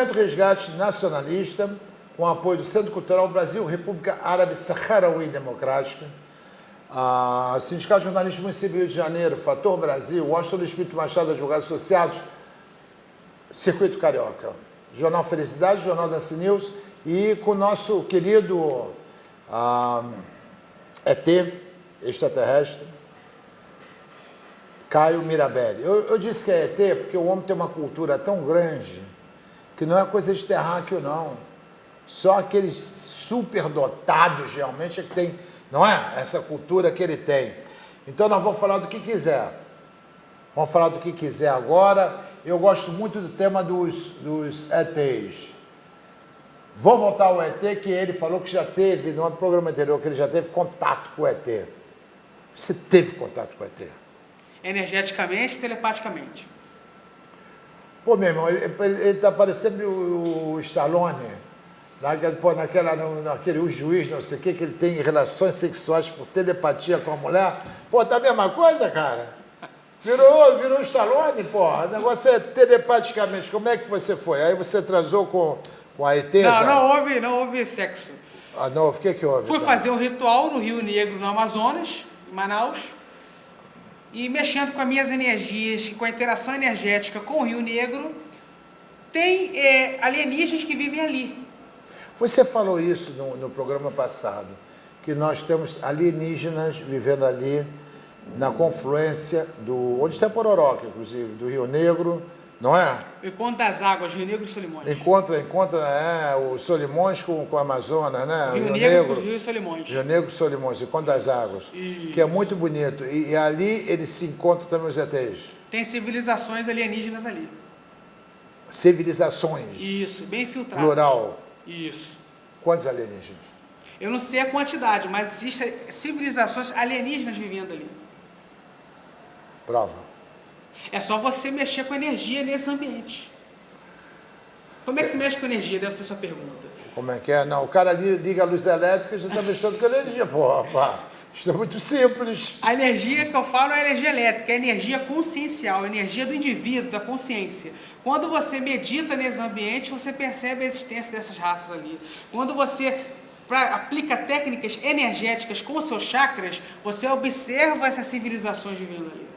Movimento Resgate Nacionalista, com apoio do Centro Cultural Brasil, República Árabe Saharaui Democrática, Sindicato de Jornalistas do Município do Rio de Janeiro, Fator Brasil, Washington do Espírito Machado, Advogados Associados, Circuito Carioca, Jornal Felicidade, Jornal da News e com o nosso querido ET, extraterrestre, Caio Mirabelli. Eu disse que é ET porque o homem tem uma cultura tão grande que não é coisa de terráqueo, não. Só aqueles superdotados realmente é que tem, não é? Essa cultura que ele tem. Então nós vamos falar do que quiser. Vamos falar do que quiser agora. Eu gosto muito do tema dos ETs. Vou voltar ao ET, que ele falou que já teve, no programa anterior, que ele já teve contato com o ET. Você teve contato com o ET? Energeticamente, telepaticamente. Pô, meu irmão, ele tá parecendo o Stallone, naquele juiz, não sei o que ele tem relações sexuais por telepatia com a mulher. Pô, tá a mesma coisa, cara? Virou Stallone, pô. O negócio é telepaticamente. Como é que você foi? Aí você transou com a ET? Não houve sexo. Ah, não, o que houve? Fui fazer um ritual no Rio Negro, no Amazonas, em Manaus, e mexendo com as minhas energias, com a interação energética com o Rio Negro, tem alienígenas que vivem ali. Você falou isso no programa passado, que nós temos alienígenas vivendo ali na confluência onde está Pororoca, inclusive, do Rio Negro, não é? O Encontro das Águas, Rio Negro e Solimões. Encontra os Solimões com o Amazonas, né? Rio Negro com Rio Solimões. Rio Negro e Solimões, Encontro das Águas, Isso. Que é muito bonito. E ali eles se encontram também os ETs. Tem civilizações alienígenas ali. Civilizações. Isso, bem filtrado. Plural. Isso. Quantos alienígenas? Eu não sei a quantidade, mas existem civilizações alienígenas vivendo ali. Prova. É só você mexer com energia nesse ambiente. Como é que se mexe com energia? Deve ser sua pergunta. Como é que é? Não, o cara liga a luz elétrica e já está mexendo com energia. Pô, rapaz, isso é muito simples. A energia que eu falo é a energia elétrica, é a energia consciencial, a energia do indivíduo, da consciência. Quando você medita nesse ambiente, você percebe a existência dessas raças ali. Quando você aplica técnicas energéticas com os seus chakras, você observa essas civilizações vivendo ali.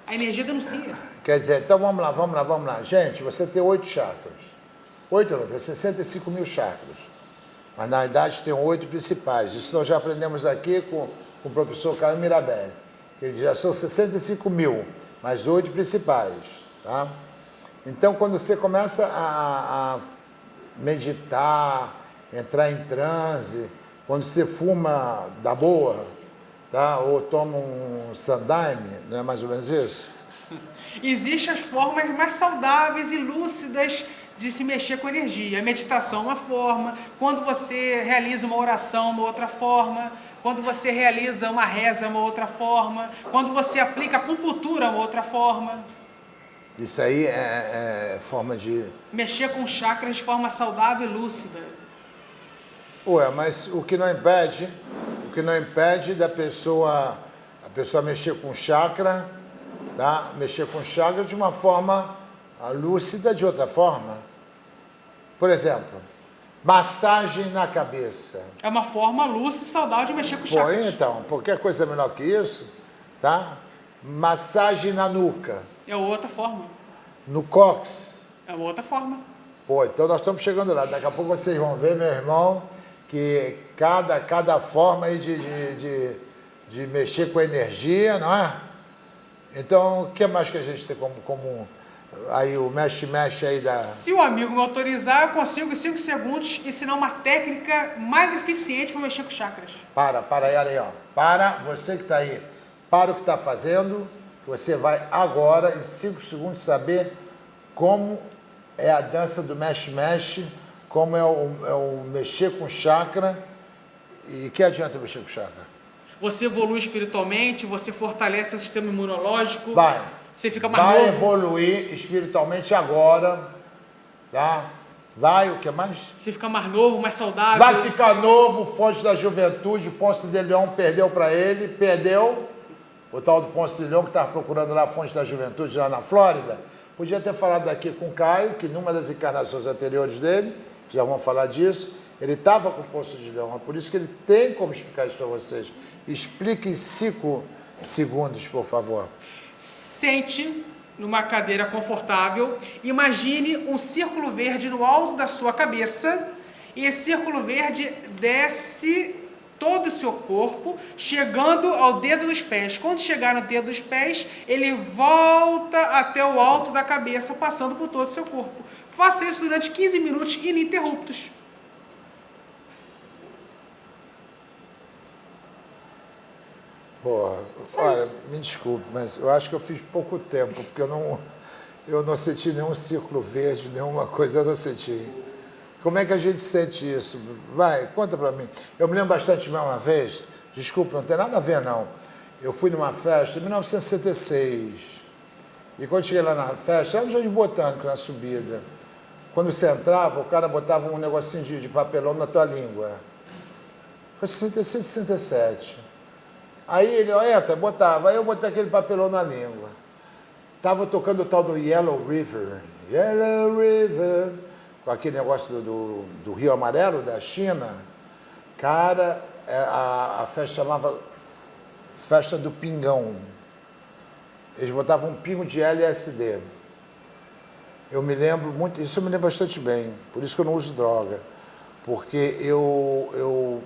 A energia denuncia. Quer dizer, então vamos lá. Gente, você tem 8 chakras. 8 não, tem 65 mil chakras. Mas na verdade tem 8 principais. Isso nós já aprendemos aqui com o professor Caio Mirabelli. Ele já são 65 mil, mas 8 principais. Tá? Então quando você começa a meditar, entrar em transe, quando você fuma da boa, tá? Ou toma um sandaime, não é mais ou menos isso? Existem as formas mais saudáveis e lúcidas de se mexer com energia. A meditação é uma forma, quando você realiza uma oração, uma outra forma, quando você realiza uma reza, uma outra forma, quando você aplica acupuntura, uma outra forma. Isso aí é forma de... Mexer com chakras de forma saudável e lúcida. Ué, mas o que não impede da pessoa, a pessoa mexer com chakra, tá? Mexer com chakra de uma forma lúcida, de outra forma. Por exemplo, massagem na cabeça. É uma forma lúcida e saudável de mexer com chakras. Pô, então, qualquer coisa melhor que isso, tá? Massagem na nuca. É outra forma. No cóccix. É outra forma. Pô, então nós estamos chegando lá. Daqui a pouco vocês vão ver, meu irmão, que cada forma aí de mexer com a energia, não é? Então, o que mais que a gente tem como aí o mexe aí da... Se o amigo me autorizar, eu consigo em 5 segundos ensinar uma técnica mais eficiente para mexer com chakras. Para aí, ó. Para, você que está aí, para o que está fazendo, você vai agora, em 5 segundos, saber como é a dança do mexe-mexe, como é o mexer com chakra. E que adianta mexer com chakra? Você evolui espiritualmente, você fortalece o sistema imunológico. Vai. Você fica mais novo. Vai evoluir espiritualmente agora, tá? Vai, o que mais? Você fica mais novo, mais saudável. Vai ficar novo, fonte da juventude, Ponce de Leão perdeu para ele, perdeu. O tal do Ponce de Leão que estava procurando lá a fonte da juventude lá na Flórida, Podia ter falado aqui com o Caio, que numa das encarnações anteriores dele, já vamos falar disso, ele estava com o Poço de Leão. É por isso que ele tem como explicar isso para vocês. Explique em 5 segundos, por favor. Sente numa cadeira confortável, imagine um círculo verde no alto da sua cabeça, e esse círculo verde desce todo o seu corpo, chegando ao dedo dos pés. Quando chegar no dedo dos pés, ele volta até o alto da cabeça, passando por todo o seu corpo. Faça isso durante 15 minutos ininterruptos. Porra, olha, me desculpe, mas eu acho que eu fiz pouco tempo, porque eu não senti nenhum círculo verde, nenhuma coisa eu não senti. Como é que a gente sente isso? Vai, conta pra mim. Eu me lembro bastante de uma vez, desculpa, não tem nada a ver não. Eu fui numa festa em 1966, e quando cheguei lá na festa, era um jardim botânico na subida. Quando você entrava, o cara botava um negocinho de papelão na tua língua. Foi 66, 67. Aí ele, entra, botava. Aí eu botei aquele papelão na língua. Tava tocando o tal do Yellow River. Yellow River. Com aquele negócio do Rio Amarelo, da China. Cara, a festa chamava Festa do Pingão. Eles botavam um pingo de LSD. Eu me lembro muito, isso eu me lembro bastante bem. Por isso que eu não uso droga. Porque eu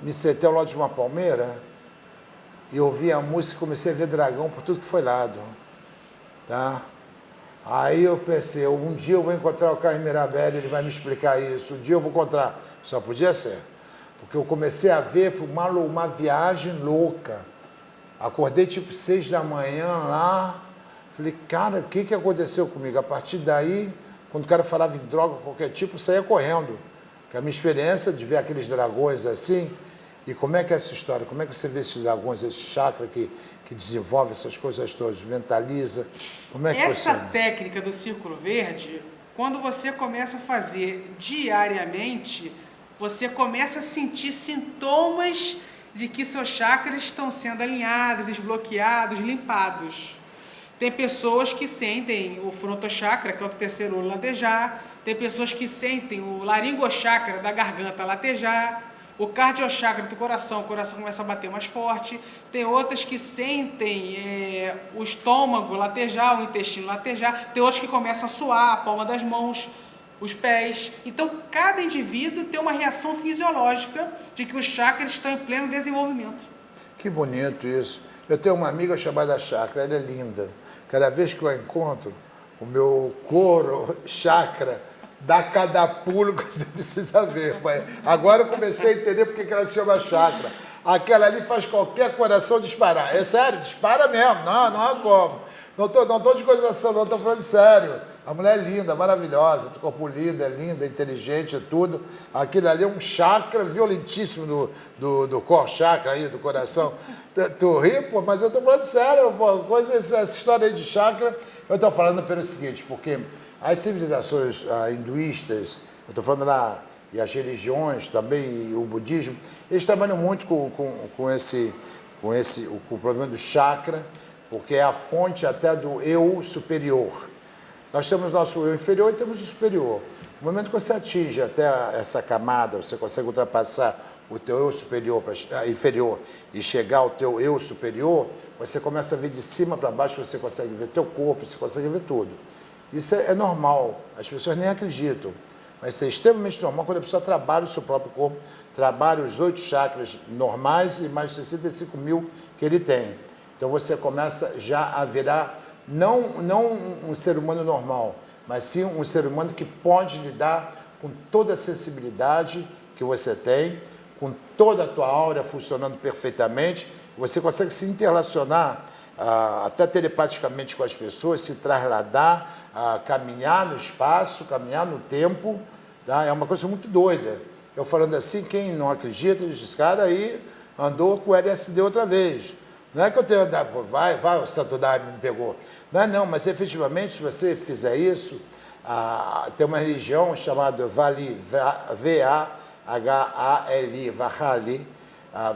me sentei ao lado de uma palmeira e ouvi a música e comecei a ver dragão por tudo que foi lado. Tá? Aí eu pensei, um dia eu vou encontrar o Caio Mirabelli, ele vai me explicar isso. Um dia eu vou encontrar. Só podia ser. Porque eu comecei a ver, foi uma viagem louca. Acordei tipo 6 da manhã lá. Falei, cara, o que aconteceu comigo? A partir daí, quando o cara falava em droga, qualquer tipo, eu saía correndo. Porque a minha experiência de ver aqueles dragões assim, e como é que é essa história? Como é que você vê esses dragões, esse chakra que desenvolve essas coisas todas, mentaliza? Como é que Essa funciona? técnica do círculo verde, quando você começa a fazer diariamente, você começa a sentir sintomas de que seus chakras estão sendo alinhados, desbloqueados, limpados. Tem pessoas que sentem o frontochakra, que é o terceiro olho, latejar. Tem pessoas que sentem o laringochakra da garganta latejar. O cardiochakra do coração, o coração começa a bater mais forte. Tem outras que sentem o estômago latejar, o intestino latejar. Tem outros que começam a suar, a palma das mãos, os pés. Então, cada indivíduo tem uma reação fisiológica de que os chakras estão em pleno desenvolvimento. Que bonito isso. Eu tenho uma amiga chamada Chakra, ela é linda. Cada vez que eu a encontro, o meu couro, chakra, dá cada pulo que você precisa ver, pai. Agora eu comecei a entender porque que ela se chama chakra. Aquela ali faz qualquer coração disparar. É sério, dispara mesmo. Não há como. Não tô de coisação, não, tô falando sério. A mulher é linda, maravilhosa, tem corpo lindo, é linda, inteligente, é tudo. Aquilo ali é um chakra violentíssimo do core chakra aí, do coração. Tu ri, pô, mas eu tô falando sério, pô, essa história aí de chakra, eu tô falando pelo seguinte, porque as civilizações hinduístas, eu tô falando lá, e as religiões também, e o budismo, eles trabalham muito com o problema do chakra, porque é a fonte até do eu superior. Nós temos nosso eu inferior e temos o superior. No momento que você atinge até essa camada, você consegue ultrapassar o teu eu superior, inferior e chegar ao teu eu superior, você começa a ver de cima para baixo, você consegue ver teu corpo, você consegue ver tudo. Isso é normal, as pessoas nem acreditam, mas é extremamente normal quando a pessoa trabalha o seu próprio corpo, trabalha os 8 chakras normais e mais 65 mil que ele tem. Então você começa já a virar não um ser humano normal, mas sim um ser humano que pode lidar com toda a sensibilidade que você tem, com toda a tua aura funcionando perfeitamente, você consegue se interrelacionar até telepaticamente com as pessoas, se trasladar, caminhar no espaço, caminhar no tempo, tá? É uma coisa muito doida. Eu falando assim, quem não acredita, esse cara aí andou com o LSD outra vez. Não é que eu tenho andado, vai, o Santo Daime me pegou. Não, mas efetivamente, se você fizer isso, tem uma religião chamada Vali, V-A-H-A-L-I, Vahali,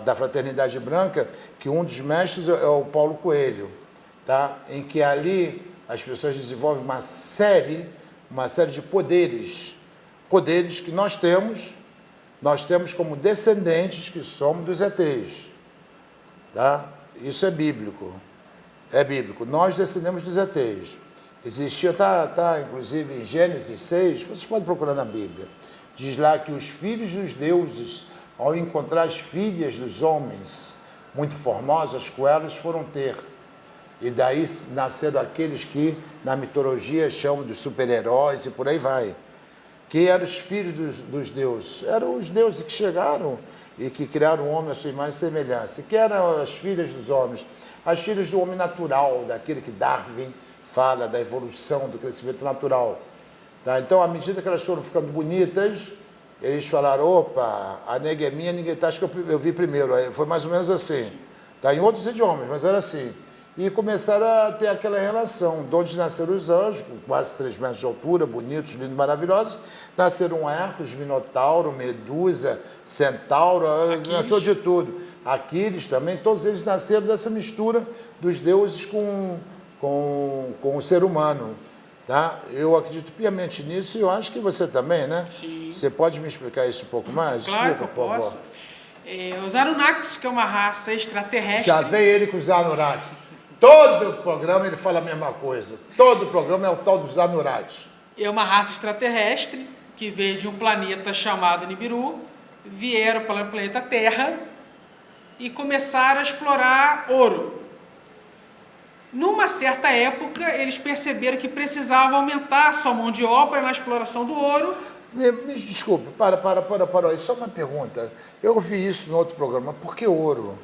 da Fraternidade Branca, que um dos mestres é o Paulo Coelho, tá? Em que ali as pessoas desenvolvem uma série de poderes que nós temos como descendentes que somos dos ETs, tá? Isso é bíblico, nós descendemos dos ETs. Existia, inclusive em Gênesis 6, vocês podem procurar na Bíblia, diz lá que os filhos dos deuses, ao encontrar as filhas dos homens muito formosas, com elas foram ter. E daí nasceram aqueles que na mitologia chamam de super-heróis e por aí vai. Que eram os filhos dos deuses. Eram os deuses que chegaram e que criaram o homem à sua imagem e semelhança. Que eram as filhas dos homens. As filhas do homem natural, daquele que Darwin fala, da evolução, do crescimento natural. Tá? Então, à medida que elas foram ficando bonitas, eles falaram, opa, a nega é minha, ninguém tá, acho que eu vi primeiro. Aí foi mais ou menos assim. Tá? Em outros idiomas, mas era assim. E começaram a ter aquela relação, de onde nasceram os anjos, com quase 3 metros de altura, bonitos, lindos, maravilhosos. Nasceram Hércules, Minotauro, Medusa, Centauro, nasceu de tudo. Aquiles também, todos eles nasceram dessa mistura dos deuses com o ser humano. Tá? Eu acredito piamente nisso e eu acho que você também, né? Sim. Você pode me explicar isso um pouco mais? Claro Explica, que por eu favor. posso. Os Anunnakis, que é uma raça extraterrestre. Já veio ele com os Anunnakis. Todo programa ele fala a mesma coisa. Todo programa é o tal dos Anunnakis. É uma raça extraterrestre que veio de um planeta chamado Nibiru, vieram para o planeta Terra e começaram a explorar ouro. Numa certa época, eles perceberam que precisavam aumentar a sua mão de obra na exploração do ouro. Me desculpe, para aí. Só uma pergunta. Eu ouvi isso no outro programa. Por que ouro?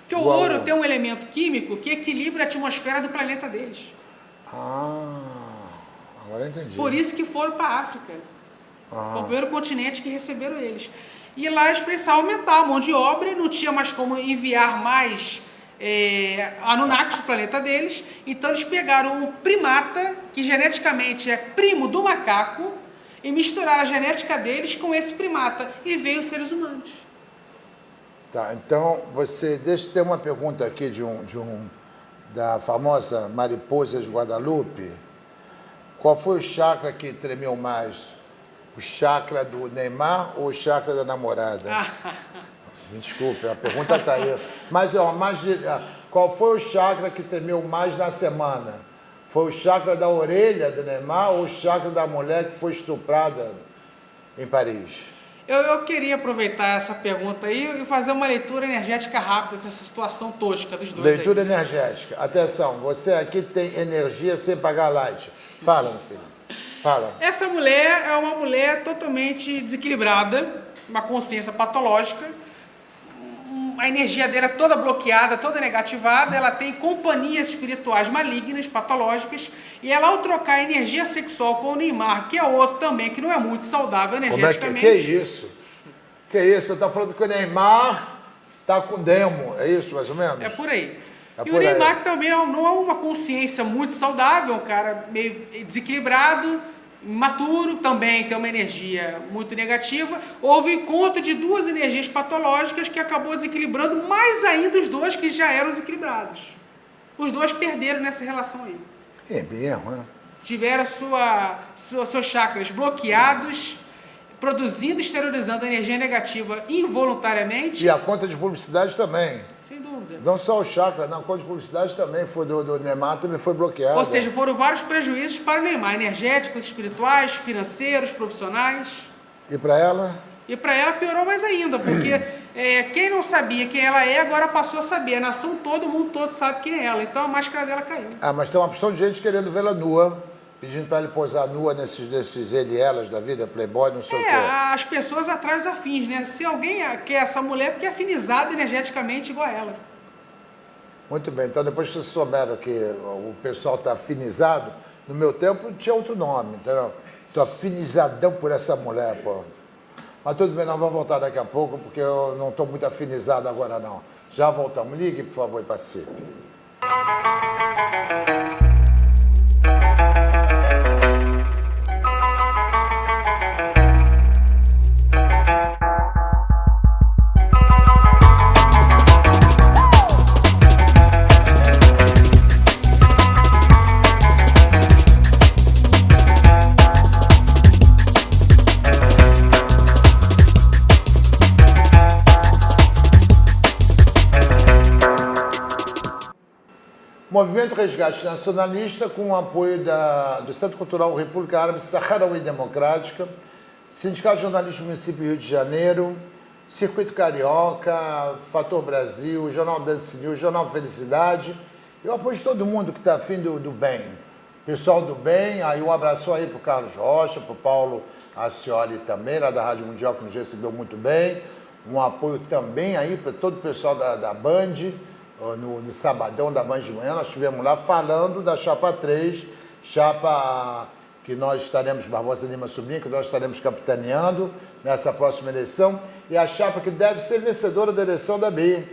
Porque o ouro tem um elemento químico que equilibra a atmosfera do planeta deles. Agora eu entendi. Por isso que foram para a África. Foi o primeiro continente que receberam eles. E lá eles precisavam aumentar a mão de obra, não tinha mais como enviar mais Anunnakis para o planeta deles. Então eles pegaram um primata, que geneticamente é primo do macaco, e misturaram a genética deles com esse primata. E veio os seres humanos. Tá, então deixa eu ter uma pergunta aqui da famosa mariposa de Guadalupe. Qual foi o chakra que tremeu mais? O chakra do Neymar ou o chakra da namorada? Me desculpe, a pergunta está aí. Mas, qual foi o chakra que tremeu mais na semana? Foi o chakra da orelha do Neymar ou o chakra da mulher que foi estuprada em Paris? Eu queria aproveitar essa pergunta aí e fazer uma leitura energética rápida dessa situação tosca dos dois. Leitura energética. Atenção, você aqui tem energia sem pagar light. Fala, meu filho. Fala. Essa mulher é uma mulher totalmente desequilibrada, uma consciência patológica, a energia dela é toda bloqueada, toda negativada, ela tem companhias espirituais malignas, patológicas, e ela, ao trocar a energia sexual com o Neymar, que é outro também, que não é muito saudável energeticamente... Que é isso? Que é isso? Você está falando que o Neymar está com demo, é isso mais ou menos? É por aí. É e por o Neymar aí. também não é uma consciência muito saudável, um cara meio desequilibrado, imaturo, também tem uma energia muito negativa. Houve encontro de duas energias patológicas que acabou desequilibrando mais ainda os dois que já eram desequilibrados. Os dois perderam nessa relação aí. É mesmo, né? Tiveram seus chakras bloqueados, produzindo e exteriorizando a energia negativa involuntariamente. E a conta de publicidade também. Sem dúvida. Não só o chakra, não, a conta de publicidade também foi do Neymar, também foi bloqueada. Ou seja, foram vários prejuízos para o Neymar, energéticos, espirituais, financeiros, profissionais. E para ela? E para ela piorou mais ainda, porque quem não sabia quem ela é, agora passou a saber. A nação toda, o mundo todo sabe quem é ela. Então a máscara dela caiu. Mas tem uma opção de gente querendo vê-la nua, pedindo para ele posar nua nesses ele e elas da vida, playboy, não sei o quê. As pessoas atraem os afins, né? Se alguém quer essa mulher, é porque é afinizada energeticamente igual a ela. Muito bem, então depois que vocês souberam que o pessoal está afinizado, no meu tempo tinha outro nome, entendeu? Estou afinizadão por essa mulher, pô. Mas tudo bem, nós vamos voltar daqui a pouco, porque eu não estou muito afinizado agora, não. Já voltamos. Ligue, por favor, e participe. Movimento Resgate Nacionalista, com o apoio do Centro Cultural República Árabe Saharaui Democrática, Sindicato de Jornalistas do Município do Rio de Janeiro, Circuito Carioca, Fator Brasil, Jornal Dance News, Jornal Felicidade. Eu apoio de todo mundo que está afim do bem. Pessoal do bem, aí um abraço aí para o Carlos Rocha, para o Paulo Ascioli também, lá da Rádio Mundial, que nos recebeu muito bem. Um apoio também aí para todo o pessoal da Band, no sabadão da Band de manhã, nós estivemos lá falando da Chapa 3, chapa que nós estaremos, Barbosa Lima Sobrinho, que nós estaremos capitaneando nessa próxima eleição, e a chapa que deve ser vencedora da eleição da BI.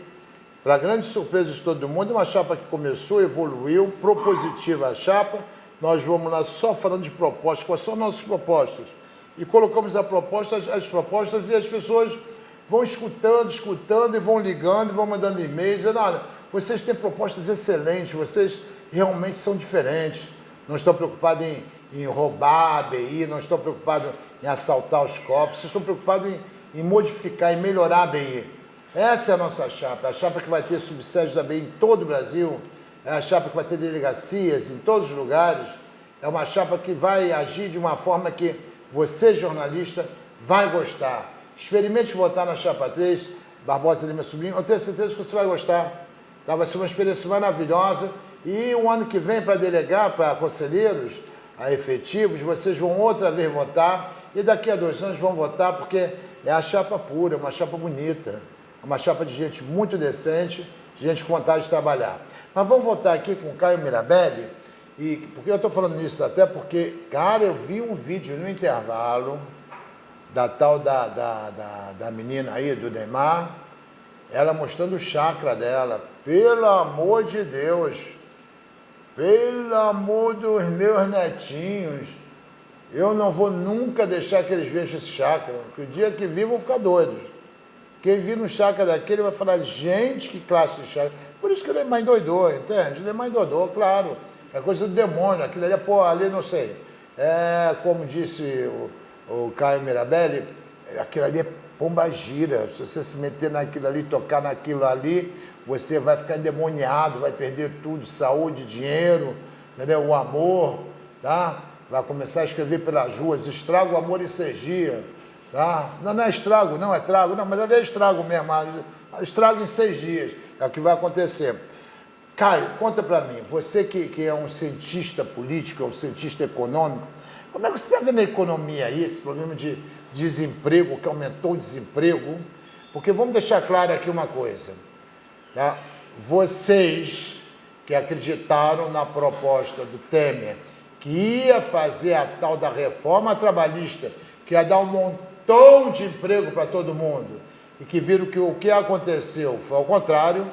Para grande surpresa de todo mundo, uma chapa que começou, evoluiu, propositiva a chapa. Nós vamos lá só falando de propostas, quais são nossas propostas. E colocamos as propostas e as pessoas vão escutando e vão ligando e vão mandando e-mails, dizendo, olha, vocês têm propostas excelentes, vocês realmente são diferentes, não estão preocupados em roubar a ABI, não estão preocupados em assaltar os cofres, vocês estão preocupados em modificar, em melhorar a ABI. Essa é a nossa chapa, a chapa que vai ter subsédios da ABI em todo o Brasil, é a chapa que vai ter delegacias em todos os lugares, é uma chapa que vai agir de uma forma que você, jornalista, vai gostar. Experimente votar na Chapa 3, Barbosa Lima Sobrinho, eu tenho certeza que você vai gostar. Tá? Vai ser uma experiência maravilhosa. E o ano que vem, para delegar, para conselheiros efetivos, vocês vão outra vez votar. E daqui a 2 anos vão votar, porque é a chapa pura, é uma chapa bonita. É uma chapa de gente muito decente, gente com vontade de trabalhar. Mas vamos votar aqui com o Caio Mirabelli. Porque eu estou falando isso até porque, cara, eu vi um vídeo no intervalo da tal da menina aí, do Neymar, ela mostrando o chakra dela. Pelo amor de Deus, pelo amor dos meus netinhos, eu não vou nunca deixar que eles vejam esse chakra, porque o dia que vir vão ficar doidos. Quem vir no chakra daquele vai falar, gente, que classe de chakra. Por isso que ele é mais doidou, entende? Ele é mais doidou, claro. É coisa do demônio, aquilo ali é, pô, ali não sei. É, como disse o Caio Mirabelli, aquilo ali é pombagira. Se você se meter naquilo ali, tocar naquilo ali, você vai ficar endemoniado, vai perder tudo, saúde, dinheiro, entendeu? O amor, tá? Vai começar a escrever pelas ruas, estraga o amor em 6 dias, tá? Não é estrago, não é trago, não, mas ali é estrago mesmo, estrago em 6 dias, é o que vai acontecer. Caio, conta para mim, você que é um cientista político, é um cientista econômico, como é que você está vendo a economia aí, esse problema de desemprego, que aumentou o desemprego? Porque vamos deixar claro aqui uma coisa, tá? Vocês que acreditaram na proposta do Temer, que ia fazer a tal da reforma trabalhista, que ia dar um montão de emprego para todo mundo, e que viram que o que aconteceu foi ao contrário,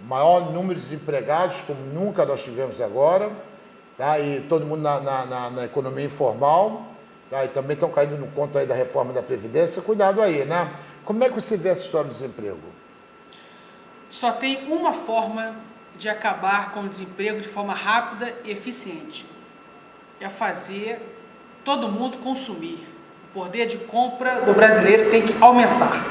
maior número de desempregados, como nunca nós tivemos agora, tá? E todo mundo na economia informal, tá? E também estão caindo no conto aí da reforma da Previdência, cuidado aí, né? Como é que você vê essa história do desemprego? Só tem uma forma de acabar com o desemprego de forma rápida e eficiente. É fazer todo mundo consumir. O poder de compra do brasileiro tem que aumentar.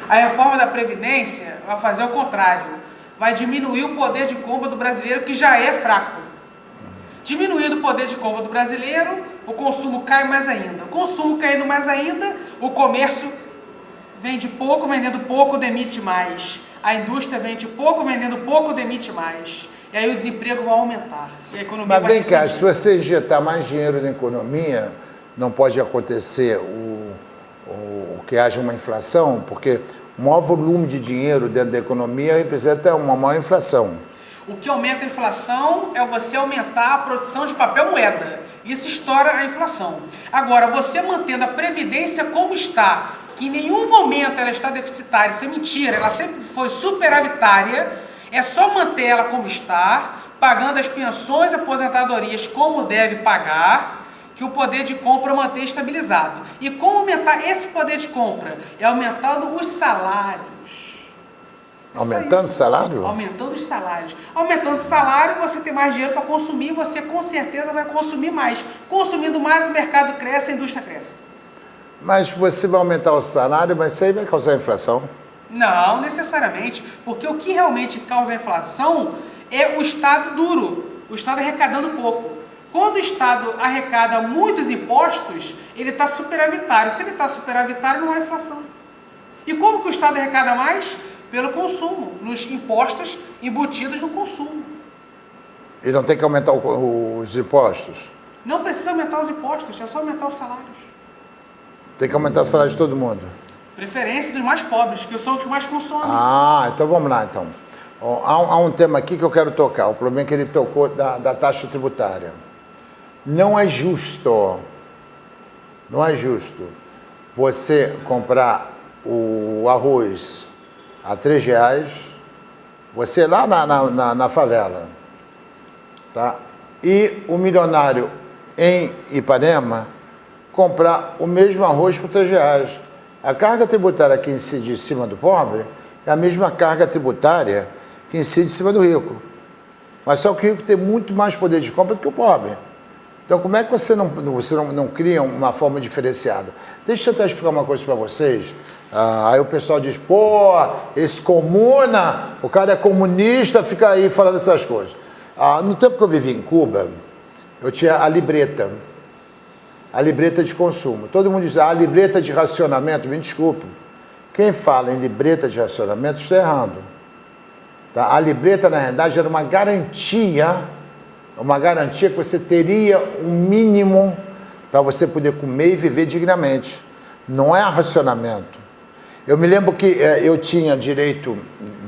A reforma da Previdência vai fazer o contrário. Vai diminuir o poder de compra do brasileiro, que já é fraco. Diminuindo o poder de compra do brasileiro, o consumo cai mais ainda. O consumo caindo mais ainda, o comércio vende pouco, vendendo pouco, demite mais. A indústria vende pouco, vendendo pouco, demite mais. E aí o desemprego vai aumentar. E a economia Mas vai vem cá, receder. se você injetar mais dinheiro na economia, não pode acontecer que haja uma inflação, porque o maior volume de dinheiro dentro da economia representa uma maior inflação. O que aumenta a inflação é você aumentar a produção de papel moeda. Isso estoura a inflação. Agora, você mantendo a Previdência como está, que em nenhum momento ela está deficitária, isso é mentira, ela sempre foi superavitária, é só manter ela como está, pagando as pensões e aposentadorias como deve pagar, que o poder de compra manter estabilizado. E como aumentar esse poder de compra? É aumentando os salários. Aumentando o salário? Aumentando os salários. Aumentando o salário, você tem mais dinheiro para consumir, você com certeza vai consumir mais. Consumindo mais, o mercado cresce, a indústria cresce. Mas você vai aumentar o salário, mas isso aí vai causar inflação? Não necessariamente, porque o que realmente causa a inflação é o Estado duro, o Estado arrecadando pouco. Quando o Estado arrecada muitos impostos, ele está superavitário. Se ele está superavitário, não há inflação. E como que o Estado arrecada mais? Pelo consumo, nos impostos embutidos no consumo. E não tem que aumentar os impostos? Não precisa aumentar os impostos, é só aumentar os salários. Tem que aumentar o salário de todo mundo? Preferência dos mais pobres, que são os que mais consomem. Ah, então vamos lá, então. Ó, há um tema aqui que eu quero tocar, o problema é que ele tocou da taxa tributária. Não é justo você comprar o arroz a R$3, você lá na favela, tá? E o milionário em Ipanema comprar o mesmo arroz por R$3. A carga tributária que incide em cima do pobre é a mesma carga tributária que incide em cima do rico. Mas só que o rico tem muito mais poder de compra do que o pobre. Então, como é que você não cria uma forma diferenciada? Deixa eu até explicar uma coisa para vocês. Aí o pessoal diz, pô, esse comuna, o cara é comunista, fica aí falando essas coisas. No tempo que eu vivi em Cuba, eu tinha a libreta de consumo. Todo mundo diz, a libreta de racionamento, me desculpe. Quem fala em libreta de racionamento está errando. Tá? A libreta, na realidade, era uma garantia que você teria um mínimo para você poder comer e viver dignamente. Não é racionamento. Eu me lembro que eu tinha direito,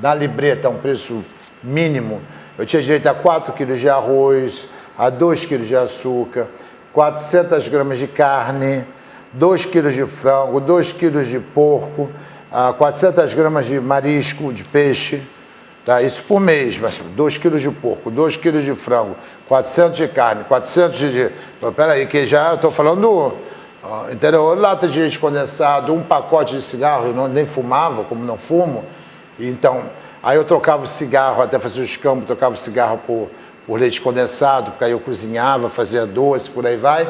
na libreta, a um preço mínimo, eu tinha direito a 4 quilos de arroz, a 2 quilos de açúcar, 400 gramas de carne, 2 quilos de frango, 2 quilos de porco, 400 gramas de marisco, de peixe, tá? Isso por mês, mas 2 quilos de porco, 2 quilos de frango, 400 de carne, 400 de... Peraí, que já eu estou falando, entendeu? Lata de leite condensado, um pacote de cigarro, eu nem fumava, como não fumo, então, aí eu trocava o cigarro, até fazer o escambo, trocava o cigarro por leite condensado, porque aí eu cozinhava, fazia doce, por aí vai.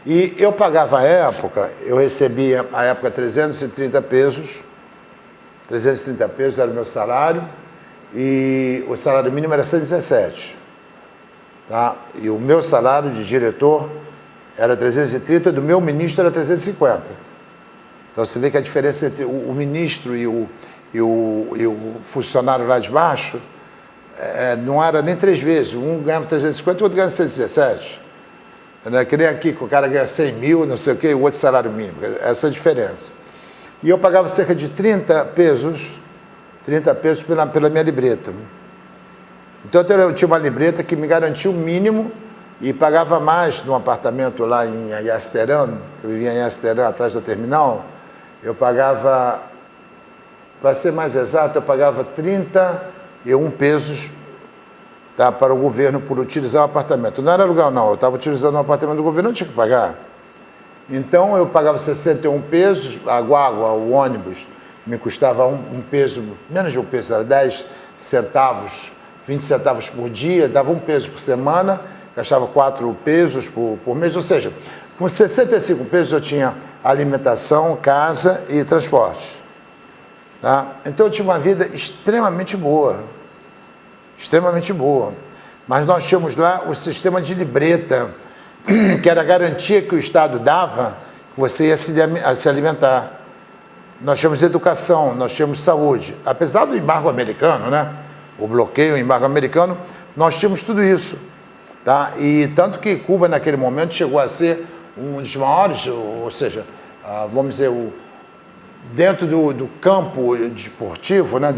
E eu pagava à época, eu recebia à época 330 pesos, 330 pesos era o meu salário, e o salário mínimo era 117. Tá? E o meu salário de diretor era 330, do meu ministro era 350. Então você vê que a diferença entre o ministro e o funcionário lá de baixo não era nem 3 vezes. Um ganhava 350 e o outro ganhava 117. Não é que nem aqui, que o cara ganha 100 mil, não sei o quê, e o outro salário mínimo. Essa é a diferença. E eu pagava cerca de 30 pesos pela minha libreta. Então eu tinha uma libreta que me garantia o mínimo e pagava mais num apartamento lá em Yasteran, que eu vivia em Yasteran, atrás da terminal. Eu pagava, para ser mais exato, eu pagava 31 pesos, tá, para o governo por utilizar o apartamento. Não era aluguel, não. Eu estava utilizando o apartamento do governo, não tinha que pagar. Então eu pagava 61 pesos, a guagua, o ônibus, me custava um peso, menos de um peso, era 10 centavos, 20 centavos por dia, dava 1 peso por semana, gastava 4 pesos por mês, ou seja, com 65 pesos eu tinha alimentação, casa e transporte. Tá? Então eu tinha uma vida extremamente boa, mas nós tínhamos lá o sistema de libreta, que era a garantia que o Estado dava que você ia se alimentar. Nós tínhamos educação, nós tínhamos saúde. Apesar do embargo americano, né? O bloqueio, o embargo americano, nós tínhamos tudo isso. Tá? E tanto que Cuba, naquele momento, chegou a ser um dos maiores, ou seja, vamos dizer, dentro do campo desportivo, né?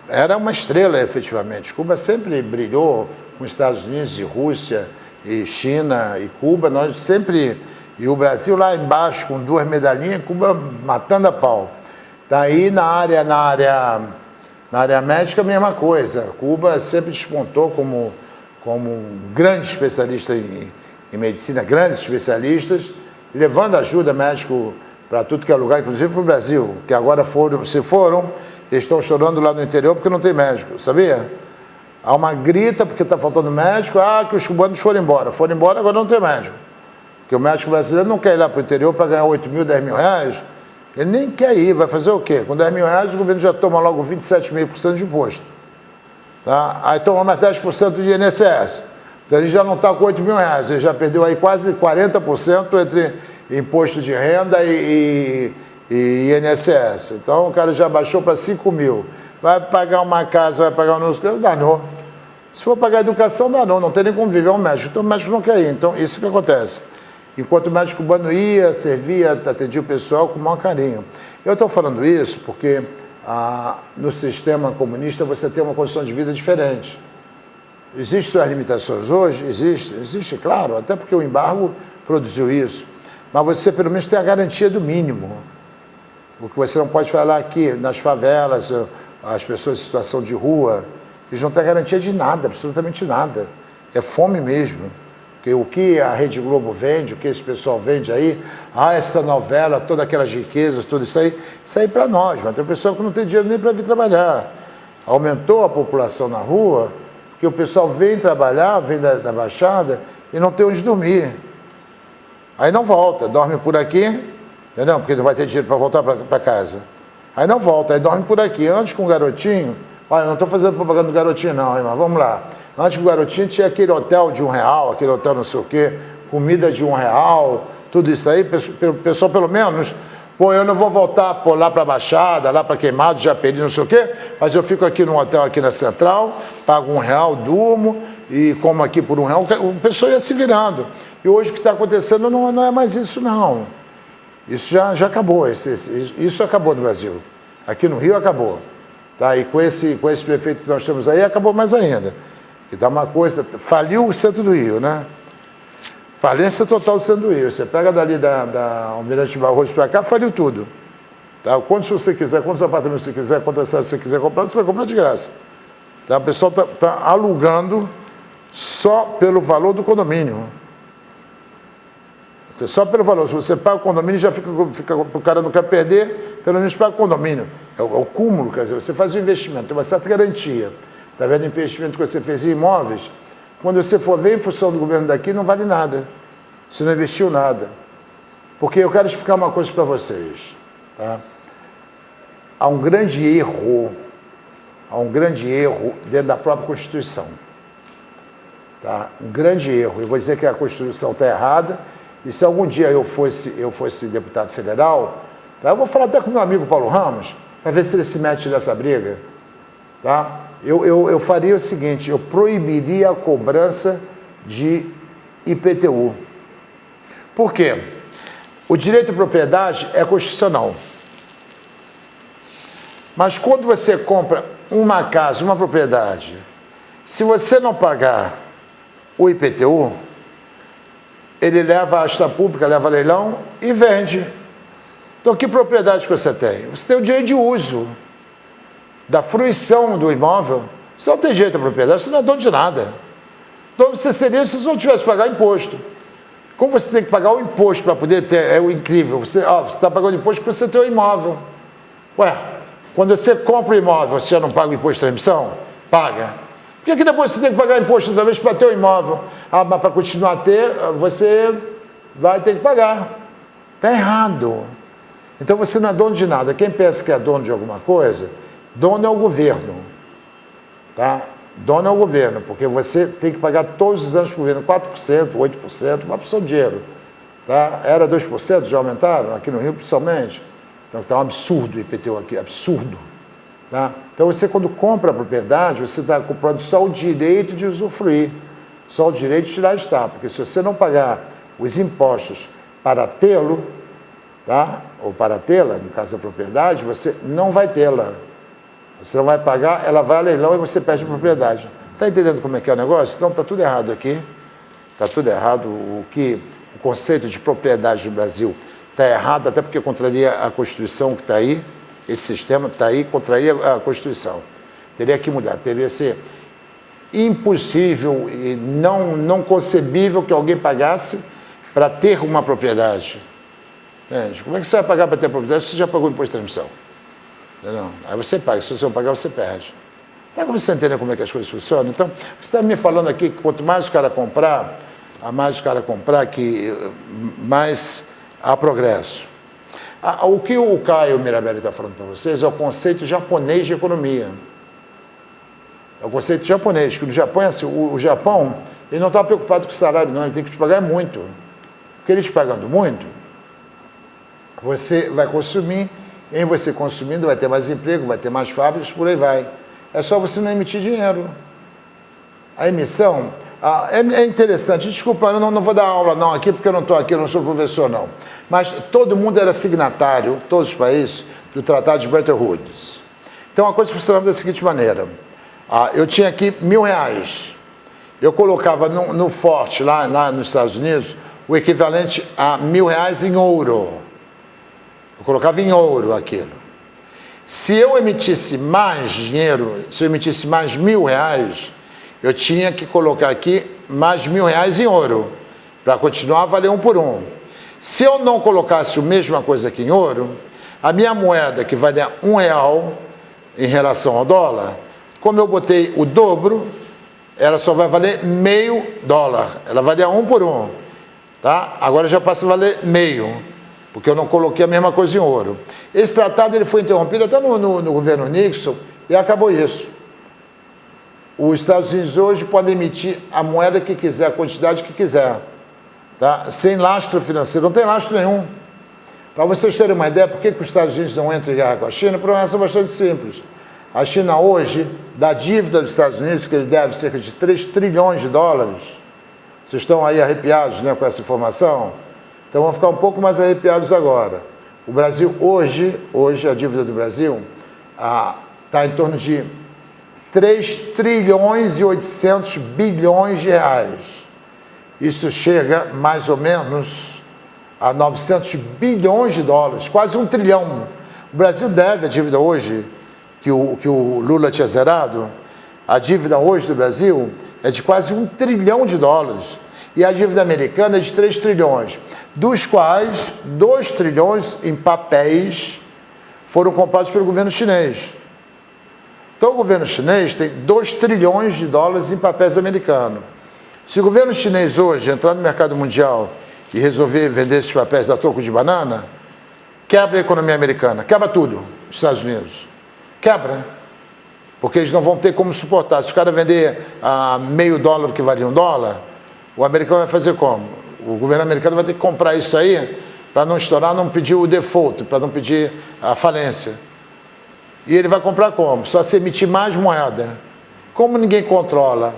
Era uma estrela, efetivamente. Cuba sempre brilhou com os Estados Unidos e Rússia e China e Cuba, nós sempre... E o Brasil lá embaixo, com 2 medalhinhas, Cuba matando a pau. Daí na área médica, a mesma coisa. Cuba sempre despontou como um grande especialista em medicina, grandes especialistas, levando ajuda médico para tudo que é lugar, inclusive para o Brasil, que agora eles estão chorando lá no interior porque não tem médico, sabia? Há uma grita porque está faltando médico, que os cubanos foram embora, agora não tem médico. Porque o médico brasileiro não quer ir lá para o interior para ganhar 8 mil, 10 mil reais, ele nem quer ir, vai fazer o quê? Com 10 mil reais o governo já toma logo 27,5% de imposto. Tá? Aí toma mais 10% de INSS. Então ele já não está com 8 mil reais, ele já perdeu aí quase 40% entre imposto de renda e INSS. Então o cara já baixou para 5 mil. Vai pagar uma casa, vai pagar um núcleo, danou. Se for pagar a educação, danou, não tem nem como viver um médico. Então o médico não quer ir. Então isso que acontece. Enquanto o médico cubano ia, servia, atendia o pessoal com o maior carinho. Eu estou falando isso porque no sistema comunista você tem uma condição de vida diferente. Existem suas limitações hoje? Existe, claro, até porque o embargo produziu isso. Mas você, pelo menos, tem a garantia do mínimo. O que você não pode falar aqui, nas favelas, as pessoas em situação de rua, eles não têm garantia de nada, absolutamente nada. É fome mesmo. Porque o que a Rede Globo vende, o que esse pessoal vende aí, essa novela, todas aquelas riquezas, tudo isso aí para nós, mas tem pessoal que não tem dinheiro nem para vir trabalhar. Aumentou a população na rua, porque o pessoal vem trabalhar, vem da Baixada e não tem onde dormir. Aí não volta, dorme por aqui, entendeu? Porque não vai ter dinheiro para voltar para casa. Aí não volta, aí dorme por aqui. Antes com o garotinho, olha, não estou fazendo propaganda do garotinho não, hein, mas vamos lá. Antes com o garotinho tinha aquele hotel de R$1, aquele hotel não sei o quê, comida de R$1, tudo isso aí, o pessoal pelo menos, pô, eu não vou voltar lá para a Baixada, lá para Queimado, Japeri, não sei o quê, mas eu fico aqui num hotel aqui na Central, pago R$1, durmo e como aqui por R$1, o pessoal ia se virando. E hoje o que está acontecendo não é mais isso não. Isso já acabou, isso acabou no Brasil. Aqui no Rio acabou. Tá? E com esse prefeito que nós temos aí, acabou mais ainda. Que dá uma coisa, faliu o centro do Rio, né? Falência total do centro do Rio. Você pega dali da Almirante Barroso para cá, faliu tudo. Tá? Quantos você quiser, quantos apartamentos você quiser, quantas cidades você quiser comprar, você vai comprar de graça. Tá? O pessoal tá alugando só pelo valor do condomínio. Só pelo valor. Se você paga o condomínio, já fica o cara não quer perder, pelo menos paga o condomínio. É o cúmulo, quer dizer, você faz um investimento, tem uma certa garantia. Está vendo o investimento que você fez em imóveis? Quando você for ver em função do governo daqui, não vale nada. Você não investiu nada. Porque eu quero explicar uma coisa para vocês. Tá? Há um grande erro dentro da própria Constituição. Tá? Um grande erro. Eu vou dizer que a Constituição está errada, e se algum dia eu fosse deputado federal, tá? Eu vou falar até com o meu amigo Paulo Ramos, para ver se ele se mete nessa briga. Tá? Eu faria o seguinte, eu proibiria a cobrança de IPTU. Por quê? O direito à propriedade é constitucional. Mas quando você compra uma casa, uma propriedade, se você não pagar o IPTU, ele leva a asta pública, leva a leilão e vende. Então, que propriedade que você tem? Você tem o direito de uso da fruição do imóvel. Você não tem direito à propriedade, você não é dono de nada. Dono você seria se você não tivesse que pagar imposto. Como você tem que pagar o imposto para poder ter, é o incrível, você está pagando imposto para você ter o imóvel. Ué, quando você compra o imóvel, você já não paga o imposto de transmissão? Paga. Por que depois você tem que pagar imposto outra vez para ter o imóvel? Mas para continuar a ter, você vai ter que pagar. Está errado. Então você não é dono de nada. Quem pensa que é dono de alguma coisa, dono é o governo. Tá? Dono é o governo, porque você tem que pagar todos os anos para o governo 4%, 8%, uma opção de dinheiro. Tá? Era 2%, já aumentaram, aqui no Rio principalmente. Então está um absurdo o IPTU aqui, absurdo. Tá? Então você, quando compra a propriedade, você está comprando só o direito de usufruir, só o direito de tirar estar, porque se você não pagar os impostos para tê-lo, tá? Ou para tê-la, no caso da propriedade, você não vai tê-la. Você não vai pagar, ela vai a leilão e você perde a propriedade. Está entendendo como é que é o negócio? Então está tudo errado aqui. Está tudo errado. O conceito de propriedade no Brasil está errado, até porque contraria a Constituição que está aí. Esse sistema está aí, contraria a Constituição. Teria que mudar. Teria que ser impossível e não concebível que alguém pagasse para ter uma propriedade. Entende? Como é que você vai pagar para ter propriedade se você já pagou o imposto de transmissão? Não. Aí você paga, se você não pagar, você perde. Está como você entender como é que as coisas funcionam? Então, você está me falando aqui que quanto mais o cara comprar, que mais há progresso. O que o Caio Mirabelli está falando para vocês é o conceito japonês de economia. É o conceito japonês, que no Japão é assim, o Japão, ele não está preocupado com o salário, não, ele tem que te pagar muito. Porque ele te pagando muito, você vai consumir, em você consumindo vai ter mais emprego, vai ter mais fábricas, por aí vai. É só você não emitir dinheiro. A emissão é interessante. Desculpa, eu não vou dar aula não aqui, porque eu não estou aqui, eu não sou professor não. Mas todo mundo era signatário, todos os países, do Tratado de Bretton Woods. Então a coisa funcionava da seguinte maneira. Eu tinha aqui R$1.000. Eu colocava no forte, lá nos Estados Unidos, o equivalente a R$1.000 em ouro. Eu colocava em ouro aquilo. Se eu emitisse mais dinheiro, se eu emitisse mais R$1.000, eu tinha que colocar aqui mais R$1.000 em ouro, para continuar a valer 1 por 1. Se eu não colocasse a mesma coisa aqui em ouro, a minha moeda, que valia R$1 em relação ao dólar, como eu botei o dobro, ela só vai valer meio dólar. Ela valia 1 por 1. Tá? Agora já passa a valer meio, porque eu não coloquei a mesma coisa em ouro. Esse tratado ele foi interrompido até no governo Nixon e acabou isso. Os Estados Unidos hoje podem emitir a moeda que quiser, a quantidade que quiser, tá? Sem lastro financeiro, não tem lastro nenhum. Para vocês terem uma ideia, por que os Estados Unidos não entram em guerra com a China? Por uma razão bastante simples. A China hoje, da dívida dos Estados Unidos, que ele deve cerca de 3 trilhões de dólares, vocês estão aí arrepiados, né, com essa informação? Então vão ficar um pouco mais arrepiados agora. O Brasil hoje a dívida do Brasil está em torno de 3 trilhões e 800 bilhões de reais. Isso chega mais ou menos a 900 bilhões de dólares, quase 1 trilhão. O Brasil deve a dívida hoje, que o Lula tinha zerado, a dívida hoje do Brasil é de quase 1 trilhão de dólares. E a dívida americana é de 3 trilhões, dos quais 2 trilhões em papéis foram comprados pelo governo chinês. Então o governo chinês tem 2 trilhões de dólares em papéis americanos. Se o governo chinês hoje entrar no mercado mundial e resolver vender esses papéis a troco de banana, quebra a economia americana, quebra tudo, os Estados Unidos. Quebra, porque eles não vão ter como suportar. Se os caras vender a meio dólar que valia $1, o americano vai fazer como? O governo americano vai ter que comprar isso aí para não estourar, não pedir o default, para não pedir a falência. E ele vai comprar como? Só se emitir mais moeda. Como ninguém controla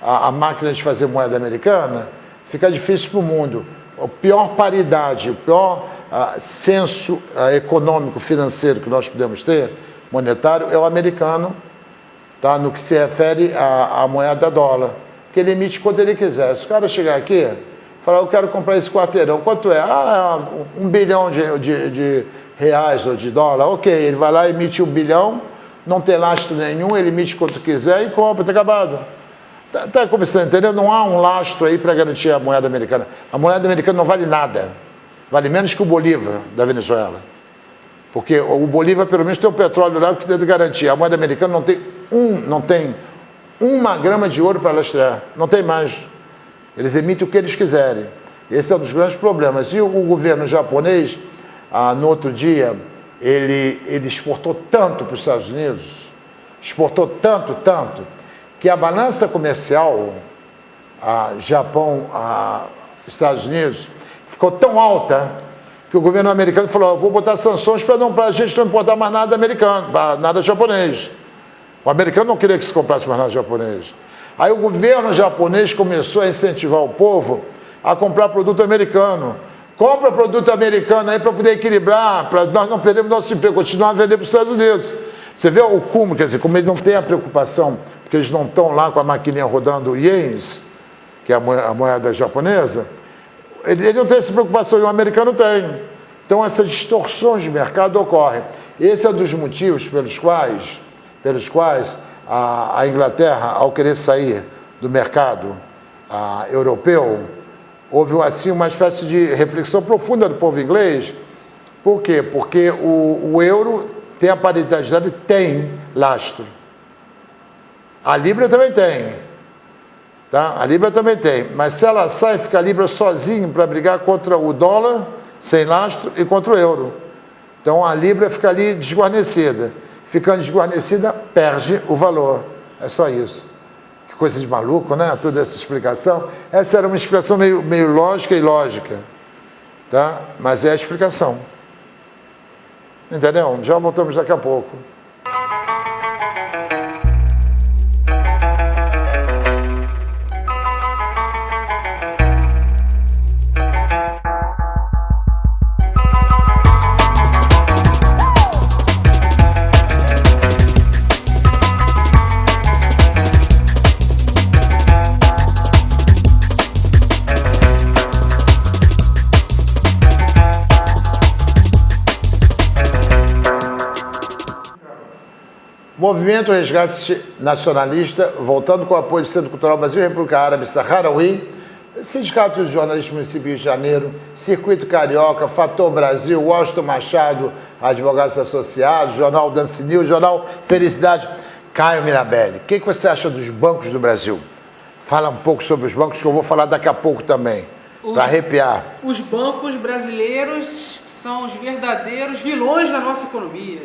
a máquina de fazer moeda americana, fica difícil para o mundo. A pior paridade, o pior censo econômico, financeiro que nós podemos ter, monetário, é o americano, tá? No que se refere à moeda dólar, que ele emite quando ele quiser. Se o cara chegar aqui e falar, eu quero comprar esse quarteirão, quanto é? 1 bilhão de reais ou de dólar, ok, ele vai lá, emite 1 bilhão, não tem lastro nenhum, ele emite quanto quiser e compra, está acabado. Está começando, entendeu? Não há um lastro aí para garantir a moeda americana. A moeda americana não vale nada, vale menos que o Bolívar da Venezuela. Porque o Bolívar, pelo menos, tem o petróleo lá que tem de garantia. A moeda americana não tem 1 grama de ouro para lastrear, não tem mais. Eles emitem o que eles quiserem. Esse é um dos grandes problemas. E o governo japonês, no outro dia, ele exportou tanto para os Estados Unidos, exportou tanto, que a balança comercial, Japão, Estados Unidos, ficou tão alta que o governo americano falou, eu vou botar sanções para a gente não importar mais nada americano, nada japonês. O americano não queria que se comprasse mais nada japonês. Aí o governo japonês começou a incentivar o povo a comprar produto americano. Compra produto americano aí para poder equilibrar, para nós não perdermos nosso emprego, continuar a vender para os Estados Unidos. Você vê o cúmulo, quer dizer, como ele não tem a preocupação, porque eles não estão lá com a maquininha rodando ienes, que é a moeda japonesa, ele não tem essa preocupação e o americano tem. Então essas distorções de mercado ocorrem. Esse é um dos motivos pelos quais a Inglaterra, ao querer sair do mercado europeu, houve assim uma espécie de reflexão profunda do povo inglês. Por quê? Porque o euro tem a paridade dele, tem lastro. A Libra também tem. Tá? A Libra também tem. Mas se ela sai, fica a Libra sozinha para brigar contra o dólar, sem lastro, e contra o euro. Então a Libra fica ali desguarnecida. Ficando desguarnecida, perde o valor. É só isso. Que coisa de maluco, né? Toda essa explicação. Essa era uma explicação meio lógica e ilógica, tá? Mas é a explicação. Entendeu? Já voltamos daqui a pouco. Movimento Resgate Nacionalista, voltando com o apoio do Centro Cultural Brasil e República Árabe Saharaui, Sindicato dos Jornalistas do Município de Janeiro, Circuito Carioca, Fator Brasil, Washington Machado, Advogados Associados, Jornal Dance News, Jornal Felicidade. Caio Mirabelli, o que você acha dos bancos do Brasil? Fala um pouco sobre os bancos, que eu vou falar daqui a pouco também, para arrepiar. Os bancos brasileiros são os verdadeiros vilões da nossa economia.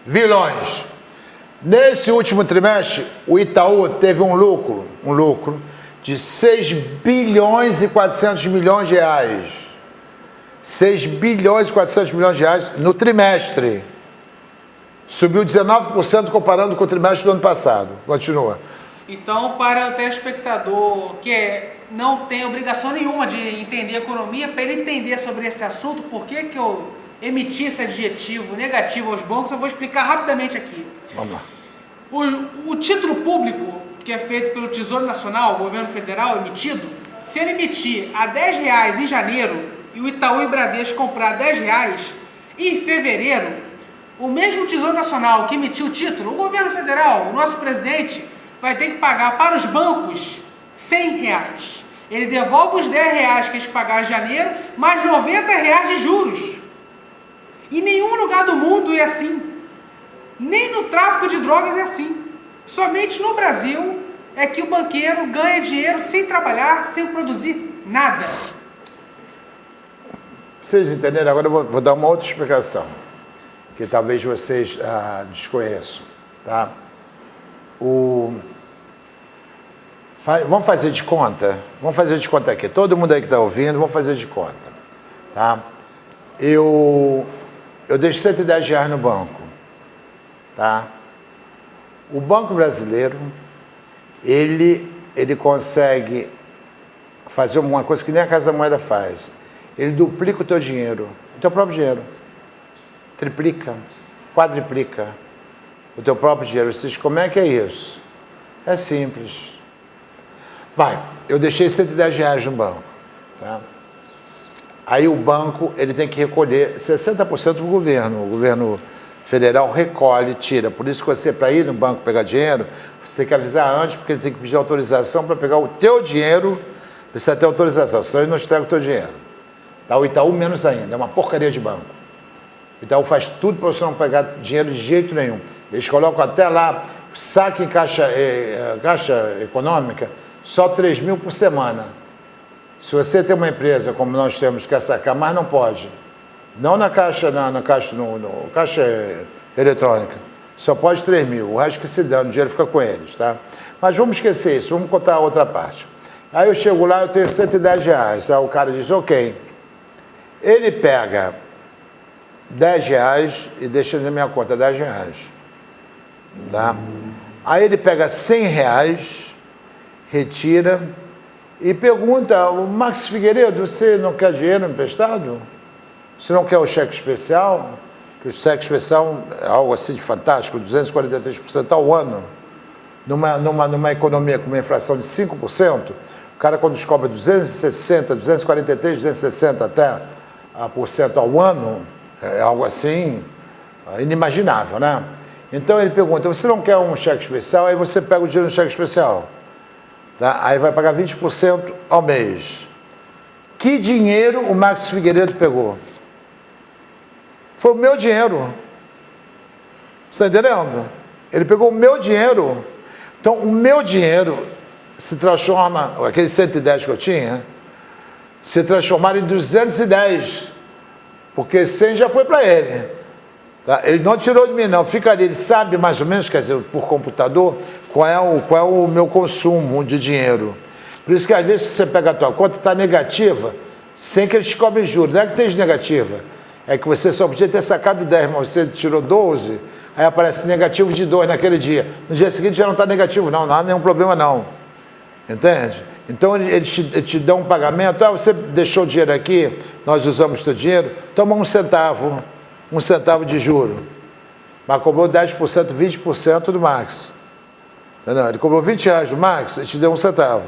Vilões. Nesse último trimestre, o Itaú teve um lucro de 6 bilhões e 400 milhões de reais. 6 bilhões e 400 milhões de reais no trimestre. Subiu 19% comparando com o trimestre do ano passado. Continua. Então, para o telespectador que não tem obrigação nenhuma de entender economia, para ele entender sobre esse assunto, por que eu emitir esse adjetivo negativo aos bancos, eu vou explicar rapidamente aqui. Vamos lá. O título público, que é feito pelo Tesouro Nacional, o governo federal emitido, se ele emitir a R$10 em janeiro e o Itaú e Bradesco comprar R$10, em fevereiro, o mesmo Tesouro Nacional que emitiu o título, o governo federal, o nosso presidente, vai ter que pagar para os bancos R$100. Ele devolve os R$10 que eles pagaram em janeiro, mais R$90 de juros. Em nenhum lugar do mundo é assim. Nem no tráfico de drogas é assim. Somente no Brasil é que o banqueiro ganha dinheiro sem trabalhar, sem produzir nada. Vocês entenderam? Agora eu vou dar uma outra explicação, que talvez vocês desconheçam. Tá? Vamos fazer de conta? Vamos fazer de conta aqui. Todo mundo aí que está ouvindo, vamos fazer de conta. Tá? Eu deixo R$110 no banco, tá? O Banco Brasileiro, ele consegue fazer uma coisa que nem a Casa da Moeda faz. Ele duplica o teu dinheiro, o teu próprio dinheiro. Triplica, quadriplica o teu próprio dinheiro. Você diz, como é que é isso? É simples. Eu deixei R$110 no banco, tá? Aí o banco, ele tem que recolher 60% do governo. O governo federal recolhe, tira. Por isso que você, para ir no banco pegar dinheiro, você tem que avisar antes, porque ele tem que pedir autorização para pegar o teu dinheiro, precisa ter autorização, senão ele não entrega o teu dinheiro. Tá? O Itaú menos ainda, é uma porcaria de banco. O Itaú faz tudo para você não pegar dinheiro de jeito nenhum. Eles colocam até lá, saque em caixa econômica, só 3 mil por semana. Se você tem uma empresa, como nós temos, que quer sacar, mas não pode. Não na caixa, no caixa eletrônica. Só pode 3 mil. O resto que se dá, o dinheiro fica com eles, tá? Mas vamos esquecer isso, vamos contar a outra parte. Aí eu chego lá, eu tenho R$110. Aí o cara diz, ok. Ele pega R$10 e deixa na minha conta R$10. Tá? Aí ele pega R$100, retira e pergunta, o Max Figueiredo, você não quer dinheiro emprestado? Você não quer o cheque especial? Que o cheque especial é algo assim de fantástico, 243% ao ano. Numa economia com uma inflação de 5%, o cara quando descobre 260, 243, 260 até por cento ao ano, é algo assim inimaginável, né? Então ele pergunta, você não quer um cheque especial? Aí você pega o dinheiro no cheque especial. Tá? Aí vai pagar 20% ao mês. Que dinheiro o Max Figueiredo pegou? Foi o meu dinheiro. Você está entendendo? Ele pegou o meu dinheiro. Então, o meu dinheiro se transforma, aquele 110 que eu tinha, se transformaram em 210. Porque 100 já foi para ele. Tá? Ele não tirou de mim, não. Fica ali, ele sabe mais ou menos, quer dizer, por computador, qual é o meu consumo de dinheiro. Por isso que às vezes você pega a tua conta, está negativa, sem que eles te cobrem juros. Não é que esteja negativa, é que você só podia ter sacado 10, mas você tirou 12, aí aparece negativo de 2 naquele dia. No dia seguinte já não está negativo, não há nenhum problema não. Entende? Então eles te dão um pagamento, você deixou o dinheiro aqui, nós usamos o teu dinheiro, toma um centavo de juro. Mas cobrou 10%, 20% do Max. Entendeu? Ele cobrou R$20 do Max e te deu um centavo.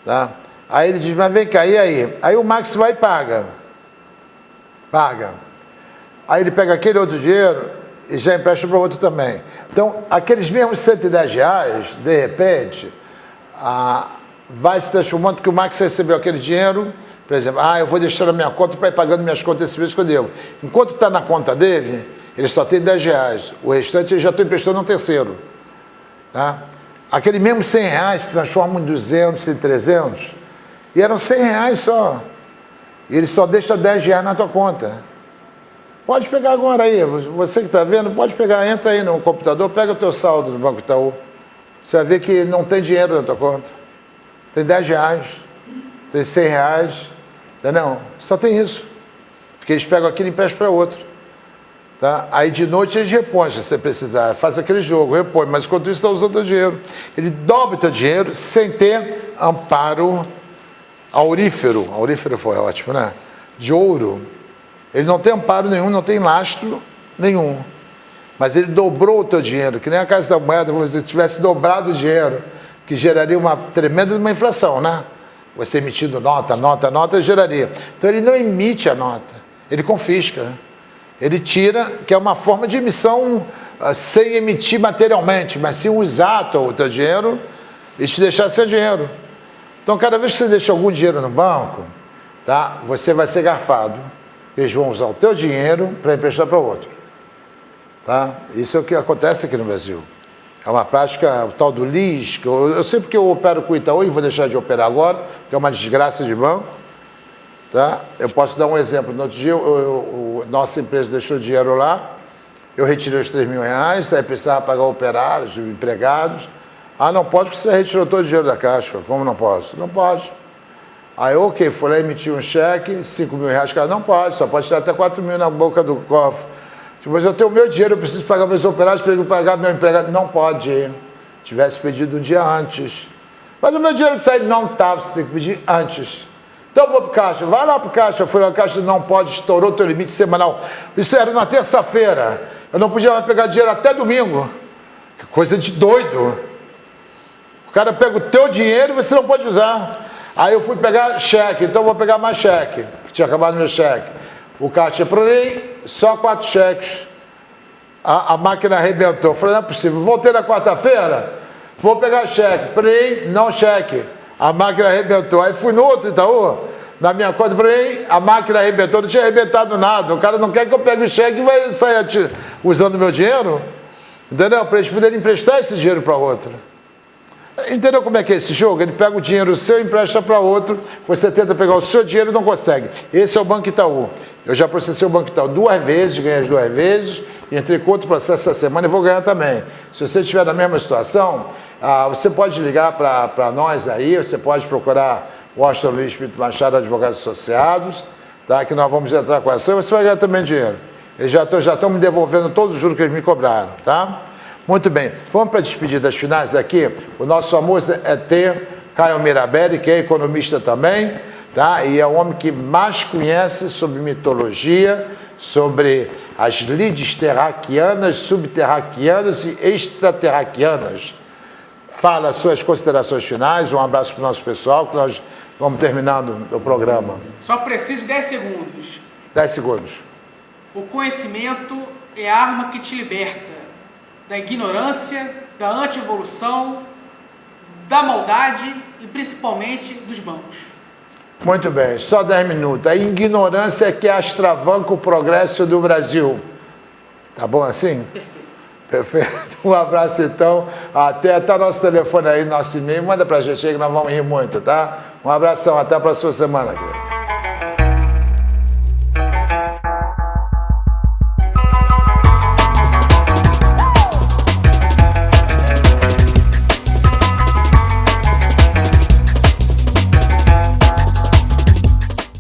Tá? Aí ele diz, mas vem cá, e aí? Aí o Max vai e paga. Aí ele pega aquele outro dinheiro e já empresta para o outro também. Então, aqueles mesmos R$110, de repente, vai se transformando, porque o Max recebeu aquele dinheiro, por exemplo, eu vou deixar na minha conta para ir pagando minhas contas esse mês que eu devo. Enquanto está na conta dele, ele só tem R$10. O restante ele já está emprestando a um terceiro. Tá? Aquele mesmo R$100 se transforma em 200, em 300, e eram R$100 só. E ele só deixa R$10 na tua conta. Pode pegar agora aí, você que está vendo, pode pegar, entra aí no computador, pega o teu saldo no Banco Itaú. Você vai ver que não tem dinheiro na tua conta. Tem R$10, tem R$100, entendeu? Só tem isso. Porque eles pegam aquilo e emprestam para outro. Tá? Aí de noite eles repõem, se você precisar. Faz aquele jogo, repõe. Mas enquanto isso está usando o teu dinheiro. Ele dobra o teu dinheiro sem ter amparo aurífero. Aurífero foi ótimo, né? De ouro. Ele não tem amparo nenhum, não tem lastro nenhum. Mas ele dobrou o teu dinheiro, que nem a Casa da Moeda, se você tivesse dobrado o dinheiro, que geraria uma tremenda inflação, né? Você emitindo nota, geraria. Então ele não emite a nota, ele confisca. Ele tira, que é uma forma de emissão sem emitir materialmente, mas sim usar o teu dinheiro e te deixar sem dinheiro. Então, cada vez que você deixa algum dinheiro no banco, tá, você vai ser garfado. Eles vão usar o teu dinheiro para emprestar para o outro. Tá? Isso é o que acontece aqui no Brasil. É uma prática, o tal do LIS, que eu sei porque eu opero com o Itaú e vou deixar de operar agora, que é uma desgraça de banco. Tá? Eu posso dar um exemplo. No outro dia, nossa empresa deixou dinheiro lá, eu retirei os R$3.000, aí precisava pagar operários, empregados. Não pode, porque você retirou todo o dinheiro da caixa. Como não posso? Não pode. Aí, ok, fui lá emitir um cheque, R$5.000, cara, não pode, só pode tirar até R$4.000 na boca do cofre. Mas eu tenho o meu dinheiro, eu preciso pagar meus operários, para pagar meu empregado. Não pode. Tivesse pedido um dia antes. Mas o meu dinheiro está aí. Não está, você tem que pedir antes. Então eu vou para o caixa, vai lá para o caixa. Eu fui lá, o caixa não pode, estourou o teu limite semanal. Isso era na terça-feira. Eu não podia mais pegar dinheiro até domingo. Que coisa de doido. O cara pega o teu dinheiro e você não pode usar. Aí eu fui pegar cheque, então eu vou pegar mais cheque. Tinha acabado meu cheque. O caixa, só 4 cheques. A máquina arrebentou. Eu falei, não é possível. Voltei na quarta-feira, vou pegar cheque. Não cheque. A máquina arrebentou. Aí fui no outro Itaú, na minha conta, a máquina arrebentou, não tinha arrebentado nada. O cara não quer que eu pegue o cheque e vai sair usando meu dinheiro. Entendeu? Para eles poderem emprestar esse dinheiro para outro. Entendeu como é que é esse jogo? Ele pega o dinheiro seu e empresta para outro, você tenta pegar o seu dinheiro e não consegue. Esse é o Banco Itaú. Eu já processei o Banco Itaú 2 vezes, ganhei as 2 vezes, e entrei com outro processo essa semana e vou ganhar também. Se você estiver na mesma situação, você pode ligar para nós aí, você pode procurar Washington Luiz Pinto Machado, Advogados Associados, tá? Que nós vamos entrar com ação e você vai ganhar também dinheiro. Eles já estão me devolvendo todos os juros que eles me cobraram, tá? Muito bem, vamos para a despedidas finais aqui. O nosso famoso ET, Caio Mirabelli, que é economista também, tá? E é o homem que mais conhece sobre mitologia, sobre as lides terraquianas, subterraquianas e extraterraquianas. Fala suas considerações finais, um abraço para o nosso pessoal, que nós vamos terminando o programa. Só preciso de 10 segundos. 10 segundos. O conhecimento é a arma que te liberta da ignorância, da anti-evolução, da maldade e principalmente dos bancos. Muito bem, só 10 minutos. A ignorância é que astravanca o progresso do Brasil. Tá bom assim? Perfeito. Um abraço então. Até nosso telefone aí, nosso e-mail. Manda pra gente aí que nós vamos rir muito, tá? Um abração, até a próxima semana.